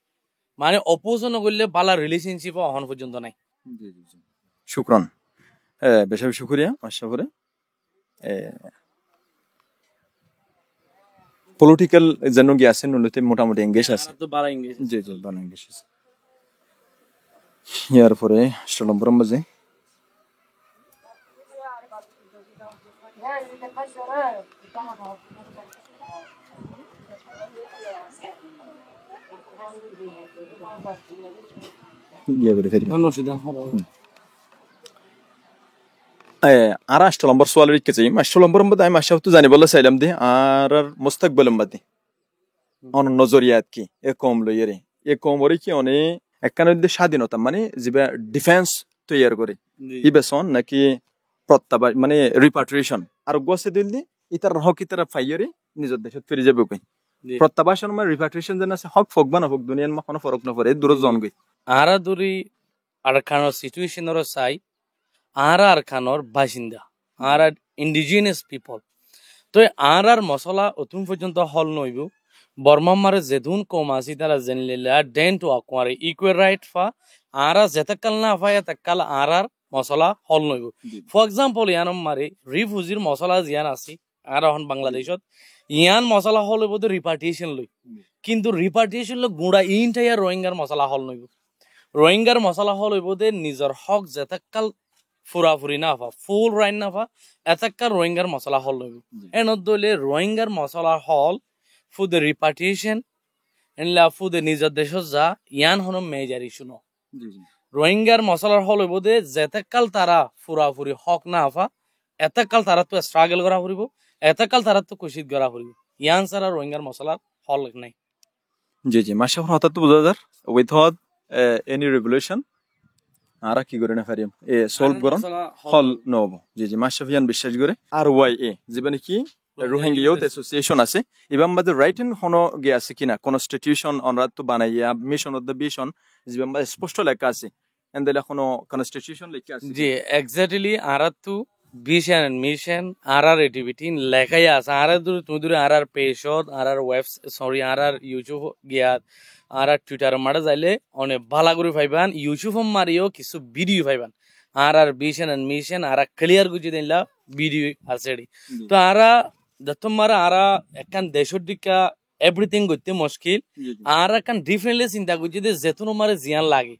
মানে অপোসন করলে বালা রিলেশনশিপ হন পর্যন্ত নাই শুকরান বেশি শুকরিয়া মাশাআল্লাহ পলিটিক্যাল যেন কি আছে নলতে মোটামুটি এঙ্গেজ আছে তো বালা এঙ্গেজ জি জি বালা এঙ্গেজ আছে ইয়ার পরে নম্বর মাঝে ইয়া করে ফেরি আর 8 নম্বর সোয়াল রিকেছি 8 নম্বর মধ্যে আমি মাশাআল্লাহ তো জানি বললা চাইলাম দে আর মুস্তাকবালম বাদে অন নজরিয়াত কি এ কম লইরে এ কম ওরে কি অনে একখানে স্বাধীনতা মানে যেবা ডিফেন্স তৈয়ার করে ইবেসন নাকি প্রত্যাবাস মানে রিপাট্রিয়েশন আর গোসে দিল ইতার হক ইতার ফাইয়ারে নিজের দেশে ফিরে যাবে কই প্রত্যাবাসন মানে রিপাট্রিয়েশন যেন আছে হক ফক বানা ফক দুনিয়ার মা কোনো ফরক না পড়ে দূর জন গই আরা দূরি আর খানোর সিচুয়েশনের চাই আর খানোর বাসিন্দা আর ইন্ডিজিনিয়াস পিপল তো আর মশলা অতুন পর্যন্ত হল নইব বর্মামারে যেদুন কম আছে তারা জেনলিলা ডেন টু আকুয়ারে ইকুয়াল রাইট ফা আর যেতকাল না ফায় তকাল আর মশলা হল নইব ফর এক্সাম্পল ইয়ানম মারে রিফিউজির মশলা জিয়ান আছে আর এখন বাংলাদেশত ইয়ান মশলা হল হইব রিপার্টিশন লই কিন্তু রিপার্টিশন লই গুড়া ইনটাইয়ার রোহিঙ্গার মশলা হল নইব রোহিঙ্গার মশলা হল হইব নিজের হক যেতকাল ফুরাফুরি না ফা ফুল রাইন না ফা এতকাল রোহিঙ্গার মশলা হল নইব এনত দলে রোহিঙ্গার মশলা হল for the repatriation and la for the নিজের দেশ যা ইয়ান হন মেজর ইস্যু ন রোহিঙ্গার মশলার হল হইব যে যেতেকাল তারা পুরাপুরি হক না আফা এতেকাল তারা তো স্ট্রাগল করা ফুরিব এতেকাল তারা তো কুশিত করা ফুরিব ইয়ান ছাড়া রোহিঙ্গার মশলার হল নাই জি জি মাশাআল্লাহ হঠাৎ বোঝা যার উইথাউট এনি রেগুলেশন আরা কি করে না পারিম এ সলভ করন হল নব জি জি মাশাফিয়ান বিশ্বাস করে আর ওয়াই এ জীবনে কি রোহিঙ্গা ইউথ অ্যাসোসিয়েশন আছে এবং বাদে রাইট ইন হনো গে আছে কিনা কনস্টিটিউশন অনরাত তো বানাইয়া মিশন অফ দ্য ভিশন জীবন বাদে স্পষ্ট লেখা আছে এন্ডেল এখনো কনস্টিটিউশন লেখা আছে জি এক্স্যাক্টলি আরাতু ভিশন এন্ড মিশন আরআর এটিভিটি লেখাই আছে আর তুমি দূরে আরআর পেশত আরআর ওয়েব সরি আরআর ইউটিউব গিয়া আরআর টুইটার মারা যাইলে অনেক ভালো করে পাইবান ইউটিউব মারিও কিছু ভিডিও পাইবান আরআর ভিশন এন্ড মিশন আরআর ক্লিয়ার গুজি দিলা ভিডিও আছে তো আরা দত্তমারা আরা একখান দেশের দিকা এভরিথিং করতে মুশকিল আর একখান ডিফারেন্টলি চিন্তা করছি যে যেতুন মারে জিয়ান লাগে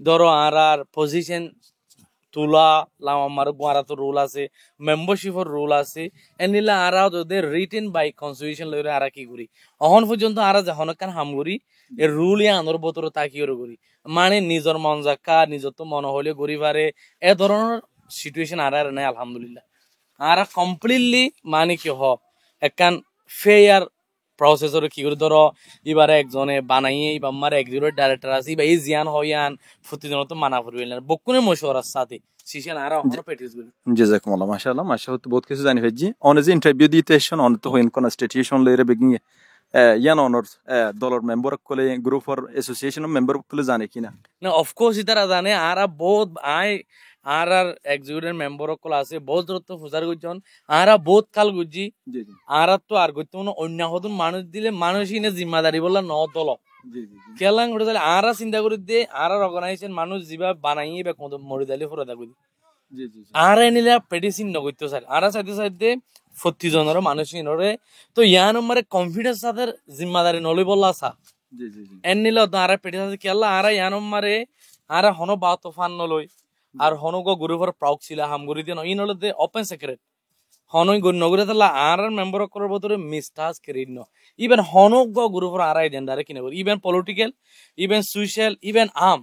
ধরো আর পজিশন তুলা লাম আমার গোয়ারা তো রুল আছে মেম্বারশিপের রুল আছে এনিলা আরা যদি রিটেন বাই কনস্টিটিউশন লইরে আরা কি করি অহন পর্যন্ত আরা যখন কান হাম করি এর রুল ইয়া আনর বতর তাকিয়ে করি মানে নিজের মন জাকা নিজের তো মন হলে করি পারে এ ধরনের সিচুয়েশন আর আর নাই আলহামদুলিল্লাহ আরা কমপ্লিটলি মানে কি হ একখান ফেয়ার প্রসেসর কি করে ধরো এবারে একজনে বানাইয়ে এবার আমার একজনের ডাইরেক্টর আছে বা এই জিয়ান হইয়ান প্রতিদিন তো মানা করবে না বকুনে মশওয়ারার সাথে শিশান আর আমরা প্র্যাকটিস করি জাযাকুমুল্লাহ মাশাআল্লাহ মাশাআল্লাহ বহুত কিছু জানি ফেজি অন যে ইন্টারভিউ দিতে এসন অন তো হইন কনস্টিটিউশন লইরে বেগিং ইয়ান অনর দলর মেম্বার কলে গ্রুপ অর অ্যাসোসিয়েশন মেম্বার কলে জানে কিনা না অফকোর্স ইতারা জানে আর বহুত আই আর এক্সিকিউটিভ মেম্বার কল আছে বহুত দূরত্ব ফুজার গুজন আর বহুত কাল গুজি আর তো আর গইতো অন্য হদুন মানুষ দিলে মানুষই না জিম্মাদারি বললা ন দল কেলাং ঘটে তাহলে আর চিন্তা করে দে আর অর্গানাইজেশন মানুষ যিবা বানাইয়ে বা কোন মরি দিলে ফুরা দা গুজি আর এনিলা পেডিসিন নগইতো স্যার আর সাইতে সাইতে 40 জনের মানুষ ইনরে তো ইয়া নম্বরে কনফিডেন্স সাথে জিম্মাদারি নলি বললা সা এনিলা তো আর পেডিসিন কেলা আর ইয়া নম্বরে আর হনো বা তোফান নলই আর হনগ গ্রুপের প্রাউক ছিল হামগুড়ি দিয়ে ইন হলো দে ওপেন সিক্রেট হনই নগরে তালা আর মেম্বার করার বদলে মিস্টাস ক্রিড ন ইভেন হনগ গ্রুপের আর এজেন্ডারে কিনে করি even political even social even আম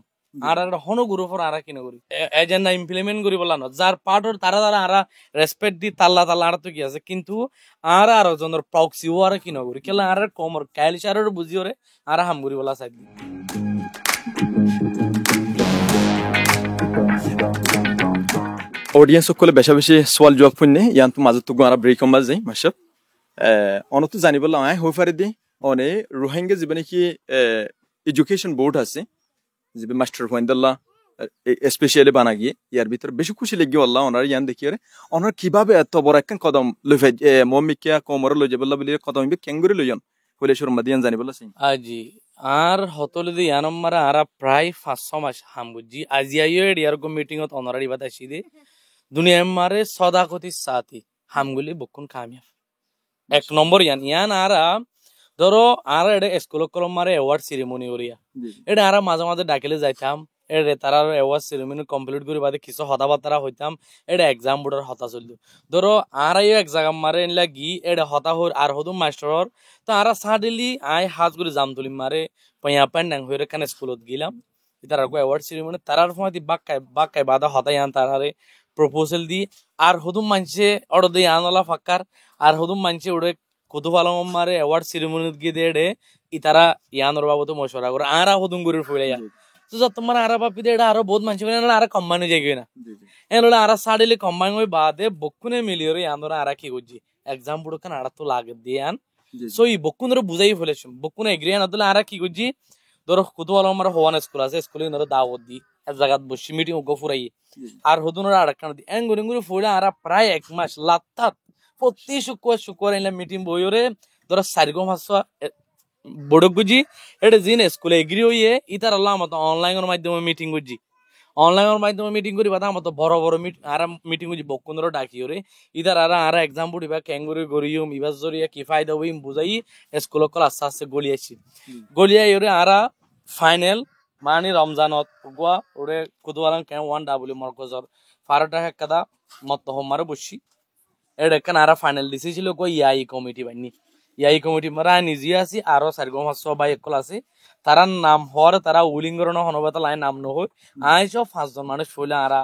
আর হনো গ্রুপের আর কিনে করি এজেন্ডা ইমপ্লিমেন্ট করি বলা ন যার পার্টর তারা তারা আর রেসপেক্ট দি তাল্লা তাল্লা আর তো কি আছে কিন্তু আর জনের প্রক্সি ও আর কিনে করি কেলা আর কমর কাইল সারের বুঝিওরে আর হামগুড়ি বলা সাইড অডিয়েন্স সকলে বেশা বেশি সোয়াল জবাব ফুন্নে ইয়ান তো মাজত তো গোরা ব্রেক কম বাজে মাশাব অনত জানি বললাম আই হই পারে দি অনে রোহিঙ্গা জীবনে কি এডুকেশন বোর্ড আছে জিবে মাস্টার ওয়ান্দাল্লাহ স্পেশালি বানা গিয়ে ইয়ার ভিতর বেশি খুশি লাগি আল্লাহ ওনার ইয়ান দেখি রে ওনার কিভাবে এত বড় একখান কদম লইফাই মমিকিয়া কোমর লই যাবল্লা বলি কদম বে কেঙ্গুরি লইয়ন হইলে শুরু মাদিয়ান জানি বললা সিং আজি আর হতলে দি ইয়ানম্মার আর প্রায় 500 মাস হামগুজি আজি আইও এডিয়ার গো মিটিং অত অনারি বাতাসি দে দুনিয়া মারে সদাকতি সাথী হামগুলি বকুন কামিয়াব এক নম্বর ইয়ান ইয়ান আর ধরো আর এটা স্কুল কলম মারে অ্যাওয়ার্ড সেরিমনি করিয়া এটা আর মাঝে মাঝে ডাকিলে যাইতাম এটা তারা অ্যাওয়ার্ড সেরিমনি কমপ্লিট করে বাদে কিছু হতাবার্তা হইতাম এটা এক্সাম বোর্ডের হতা চলতো ধরো আর এক জায়গা মারে এনলা গি এটা হতা হর আর হদুম মাস্টারর তো আর সাডেনলি আই হাজ করে জাম তুলি মারে পয়া প্যান্ডাং হয়ে কানে স্কুলত গেলাম তার অ্যাওয়ার্ড সেরিমনি তারার সময় বাক্কায় বাধা হতাই আন তারারে প্রপোজাল দি আর হদুম মানছে অর্ডার দিয়ে আনলা ফাক্কার আর হদুম মানছে ওড়ে কুতুব আলম মারে অ্যাওয়ার্ড সেরিমনি গিয়ে দে ইতারা ইয়ানোর বাবদ মশওয়ারা করে আর হদুম গরুর ফুলাইয়া তো যত তোমার আর বাপি দে আর বহুত মানছে আর কম্বাইন হয়ে যাই না এনলে আর সাডেলি কম্বাইন হয়ে বাদে বকুনে মিলিয়ে রে ইয়ানোর আর কি করছি এক্সাম বোর্ড খান আর তো লাগে দিয়ে আন সো এই বকুনের বুঝাই ফেলেছ বকুনে এগ্রি না দিলে আর কি করছি ধরো কুতুব আলম মারে হওয়ান স্কুল আছে স্কুলে ধরো দাওয়াত দি এক জায়গাত বসি মিটিং গো ফুরাই আর হদুনের আর একটা দি এন গরিং করে ফুড়ে আর প্রায় 1 মাস লাত্তাত প্রতি শুক্রবার এনে মিটিং বইরে ধরো 4-5 বড়ক গুজি এটা জিন স্কুলে এগ্রি হইয়ে ইতার আল্লাহ মতো অনলাইনের মাধ্যমে মিটিং করছি অনলাইনের মাধ্যমে মিটিং করি বাদা মতো বড় বড় আর মিটিং করছি বকুন্দর ডাকি ওরে ইতার আর এক্সাম বুড়িবা ক্যাঙ্গুরি গরিয়ম ইবাস জরিয়া কি ফায়দা হইম বুঝাই স্কুল কল আস্তে আস্তে গলিয়াছি গলিয়াই ওরে আর ফাইনাল মানে রমজানত গোয়া ওরে কুতুবালাম কেন 1W মরকজর ফারটা হেকাদা মত হোমারে বসি এটা কেন আর ফাইনাল ডিসিশন গো ইয়াই কমিটি বানি ইয়াই কমিটি মারা নিজে আছি আরো 4-5 ভাই একল আছে তারা নাম হওয়ার তারা উলিঙ্গরণ হনবাতা লাই নাম নহই আইসব 5জন মানুষ ফইলা আরা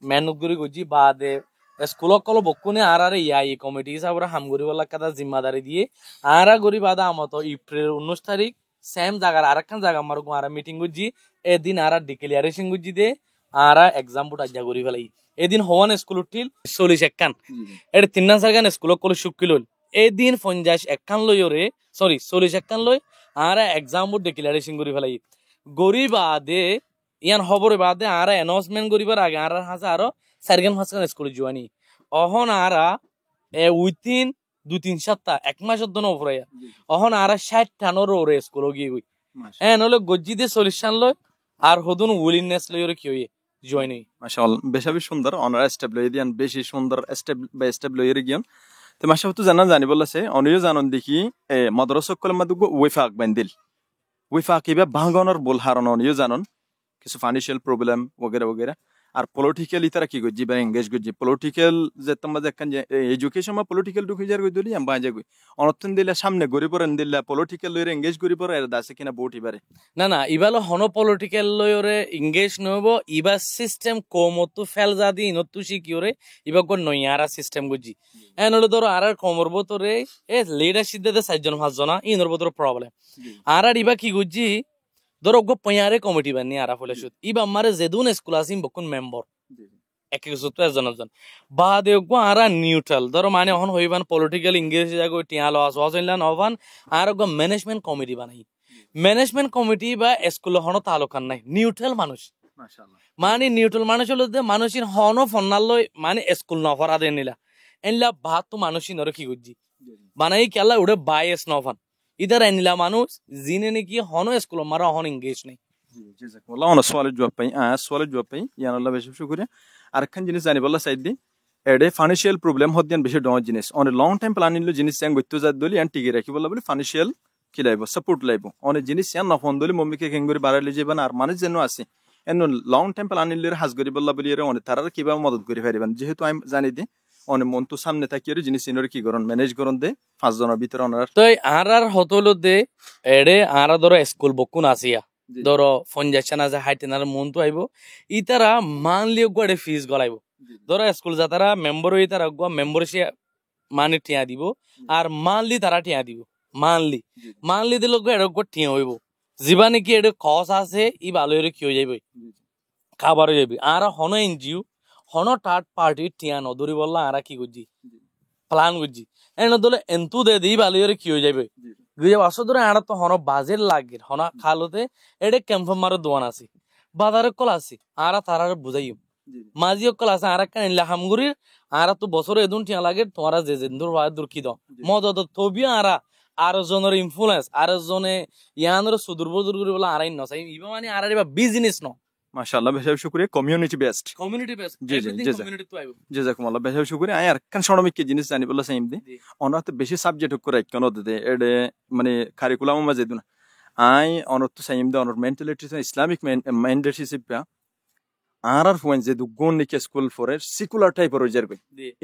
মেহনত করি গজি বাদে স্কুলক কল বকুনে আর ইয়াই কমিটি হিসাবে হামগুড়ি বলা কাদা জিম্মাদারি দিয়ে আরা গরি বাদা আমতো এপ্রিল 19 তারিখ সেম জায়গার আরেকখান জায়গা আমার আরা মিটিং করছি এদিন আরা ডিক্লারেশন করছি দে আরা এক্সাম বুট আজ্ঞা করি ফেলাই এদিন হওয়ান স্কুল উঠিল 41 এটা 3 স্কুল কল শুকিল এদিন 51 লই রে সরি 41 লই আরা এক্সাম বুট ডিক্লারেশন করি ফেলাই গরি বাদে ইয়ান খবর বাদে আরা অ্যানাউন্সমেন্ট করিবার আগে আরা হাসা আরো 4-5 স্কুলে জোয়ানি অহন আরা উইথিন 2-3 সপ্তাহ 1 মাসের জন্য উপরে অহন আরা 60 টানোর ওরে স্কুল গিয়ে গই নলে গজ্জিতে সলিউশন লয় আর হদুন উইলিংনেস লয় ওরে কি হই জয়েন হই মাশাআল্লাহ বেশি সুন্দর অনার স্টেপ লই দিয়ান বেশি সুন্দর স্টেপ বাই স্টেপ লই গিয়ান তো মাশাআল্লাহ তো জানি বলছে অনিও জানন দেখি মাদ্রাসা কল মাদুগ ওইফাক বান্দিল ওইফাক ইবা ভাঙনের বল হারন অনিও জানন কিছু ফাইন্যান্সিয়াল প্রবলেম ওগেরা ওগেরা আর পলিটিক্যালি তারা কি গজি বা এঙ্গেজ গজি পলিটিক্যাল যে তোমরা দেখেন যে এডুকেশন বা পলিটিক্যাল ঢুকে যার গই দলি আমরা যাই অনতন দিলা সামনে গরিবর দিলা পলিটিক্যাল লইরে এঙ্গেজ গরিবর এর দাসে কিনা বউটি পারে না না ইবালো হন পলিটিক্যাল লইরে এঙ্গেজ নব ইবা সিস্টেম কোমতু ফেল জাদি ইনতু সিকিউরে ইবা গো নয়ারা সিস্টেম গজি এনলো ধরো আর কমর বতরে এ লিডারশিপ দে 4-5 ইনর বতর প্রবলেম আর ইবা কি গজি ধরো গো পয়ারে কমিটি বানি আরা ফলে সুত ইবা আমারে জেদুন স্কুল আসিম বকুন মেম্বার এক একজন বাদে গো আরা নিউট্রাল ধরো মানে এখন হইবান পলিটিক্যাল ইংরেজি জাগো টিয়ালো আস ওয়াজইলান হবান আর গো ম্যানেজমেন্ট কমিটি বানাই ম্যানেজমেন্ট কমিটি বা স্কুল হন তালুকান নাই নিউট্রাল মানুষ মাশাআল্লাহ মানে নিউট্রাল মানুষ হলো যে মানুষের হন ফন্নাল লই মানে স্কুল নফরা দেন নিলা এনলা ভাত তো মানুষই নরে কি গজি বানাই কেলা উড়ে বাইস নফান ইদার এনিলা মানুষ জিনে নাকি হন স্কুল মারা হন এঙ্গেজ নাই জাযাকাল্লাহ অন সওয়ালের জবাব পাই সওয়ালের জবাব পাই ইয়ান আল্লাহ বেশি শুকরিয়া আরেকখান জিনিস জানি বললা সাইদ দি এডে ফাইন্যান্সিয়াল প্রবলেম হদিয়ান বেশি ডং জিনিস অন লং টাইম প্ল্যানিং লো জিনিস ইয়ান গত্য জাত দলি ইয়ান টিকে রাখি বললা বলি ফাইন্যান্সিয়াল কি লাইব সাপোর্ট লাইব অন জিনিস ইয়ান না ফোন দলি মম্মিকে কেঙ্গরি বাড়াইলে যাবেন আর মানুষ যেন আছে এন লং টাইম প্ল্যানিং লো হাজগরি বললা বলি এর অন তারার কিভাবে মদত করি পারিবেন যেহেতু আমি জানি দি অনে মন তো সামনে থাকিয়ে জিনিস ইনর কি করন ম্যানেজ করন দে 5 জনের ভিতর অনার তো আর হতলো দে এডে আর ধরো স্কুল বকুন আসিয়া ধরো ফোন যাচ্ছে না যে হাইটেনার মন তো আইব ইতারা মানলি গোড়ে ফিস গলাইব ধরো স্কুল যা তারা মেম্বার হই তারা মেম্বারশিপ মানে টিয়া দিব আর মানলি তারা টিয়া দিব মানলি দিল গো টিয়া হইব যিবা নাকি এডে কস আছে ই ভালো কি হয়ে যাইব খাবার হয়ে যাবি আর হন এনজিও হন থার্ড পার্টি টিয়া নদরি বললা আর কি করছি প্লান করছি এন দলে এন্তু দে দিই ভালো কি হয়ে যাবে দুই বছর ধরে আর তো হন বাজের লাগে হন খালোতে এডে ক্যাম্প মারো দোয়ান আছে বাজারে কল আছে আর তারা বুঝাইম মাঝি কল আছে আর একটা নিলে হামগুড়ির আর তো বছর এদুন টিয়া লাগে তোমারা যে দূর দূর কি দাও মদত তবি আর জনের ইনফ্লুয়েন্স আর জনে ইয়ানোর সুদূর দূর করে বলে আরাই নসাই ইবা মানে আর বিজনেস ন মাশাআল্লাহ বেশি শুকরিয়া কমিউনিটি বেস্ট জি জাযাকুমুল্লাহ বেশি শুকরিয়া আই আর কান শরমিক কি জিনিস জানি বললা সাইম দি অনাত বেশি সাবজেক্ট করে কেন দে এডে মানে কারিকুলাম মাঝে দুনা আই অনত সাইম দে অনর মেন্টালিটি ইসলামিক মেন্টালিটি আর ফুয়েন যে গুণ নিকে স্কুল ফরে সিকুলার টাইপের রইজার গই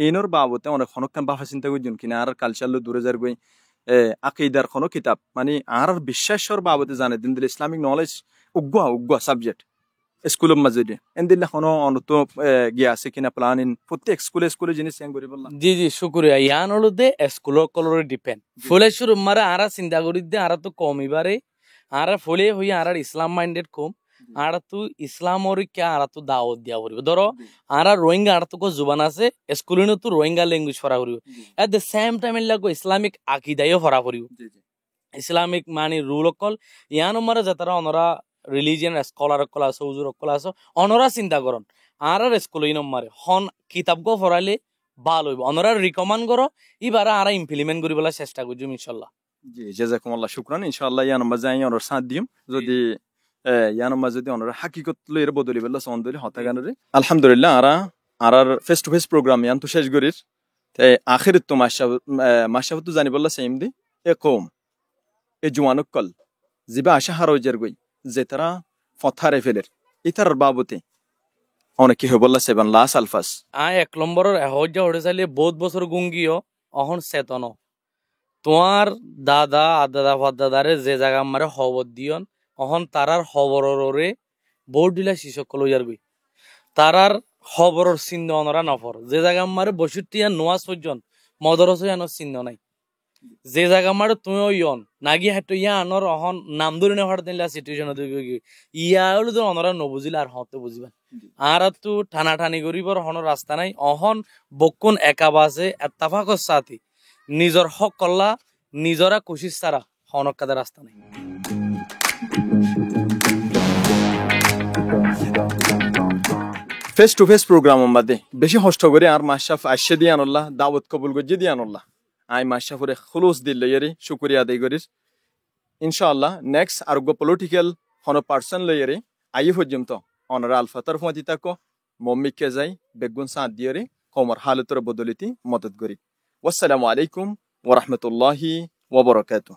এনর বাবতে অনেক খনকান বাফা চিন্তা কই দিন কিনা আর কালচার লো দূরে যার গই আকিদার কোনো কিতাব মানে আর বিশ্বাসর বাবতে জানে দিন দিল ইসলামিক নলেজ উগ্গা সাবজেক্ট স্কুলের মাঝে এনদিল্লা কোনো অনত গিয়া আছে কিনা প্ল্যান ইন প্রত্যেক স্কুলে জিনিস ইয়াং করি বললাম জি শুকরিয়া ইয়ান হলো দে স্কুলের কলরে ডিপেন্ড ফুলে শুরু মারা আরা চিন্তা করি দে আর তো কম এবারে আর ফুলে হই আর ইসলাম মাইন্ডেড কম আর তো ইসলাম ওর কে আর তো দাওয়াত দিয়া করিব ধরো আর রোহিঙ্গা আর তো জুবান আছে স্কুলে তো রোহিঙ্গা ল্যাঙ্গুয়েজ পড়া করিব এট দ্য সেম টাইম লাগো ইসলামিক আকিদায়ও পড়া করিব ইসলামিক মানে রুল কল ইয়ান মারা যাতারা অনরা রিলিজিয়ান স্কলার কল আছে হুজুর কল আছে অনরা চিন্তা করন আর স্কুল মারে হন কিতাব গো পড়াইলে ভালো হইব অনরা রিকমেন্ড করো ইবারা আর ইমপ্লিমেন্ট করিবলা চেষ্টা করজুম ইনশাআল্লাহ জি জাযাকুমুল্লাহ শুকরান ইনশাআল্লাহ ইয়ান মাঝে অনর সাথ দিম যদি ইয়ান মাঝে যদি অনরা হাকিকত লইর বদলি বললা সন দলি হতা গানরে আলহামদুলিল্লাহ আর ফেস টু ফেস প্রোগ্রাম ইয়ান তো শেষ গরির তে আখির তো মাশাআল্লাহ তো জানি বললা সেম দি এ কম এ জওয়ানক কল জিবা আশা হারোজার গই যে তারা ফথারে ফেলের ইতার বাবতে অনেক কি বললা সেবান লাস আলফাস এক নম্বরের হজ্জা হড়ে চাইলে বহুত বছর গুঙ্গিও অহন চেতন তোমার দাদা আদাদা ফাদাদারে যে জায়গা আমারে খবর দিয়ন অহন তারার খবররে বোর্ড দিলা শিশক লইয়ার গই তারার খবরের চিহ্ন অনরা নফর যে জায়গা আমারে 62 নোয়াজ পর্যন্ত মদরস আনোর চিহ্ন নাই যে জায়গা মারে তুমি ইয়ন নাগি হাটো ইয়া আনর অহন নাম ধরে নেওয়ার দিলা সিচুয়েশন ইয়া হলো তো অনরা নবুজিল আর হতে বুঝিবা আর তো টানাটানি করিবর হন রাস্তা নাই অহন বকুন একাবাসে এত্তাফাকর সাথী নিজর হক কল্লা নিজরা কোশিশ ছাড়া হনক কাদের রাস্তা নাই ফেস টু ফেস প্রোগ্রাম বাদে বেশি কষ্ট করে আর মাশরাফ আসছে দিয়ে আনল্লাহ দাওয়াত কবুল গজ্জি দিয়ে আনল্লাহ আই মাশরাফরে খুলুস দিল লইয়ারি শুকরিয়া আদায় করিস ইনশাআল্লাহ নেক্সট আরোগ্য পলিটিক্যাল হন পার্সন লইয়ারি আই পর্যন্ত অনরা আলফাতার ফতি তাকো মম্মিকে যাই বেগুন সাঁত দিয়ারে কমর হালতর বদলিতি মদত করি ওয়াসসালামু আলাইকুম ওয়া রাহমাতুল্লাহি ওয়া বারাকাতুহু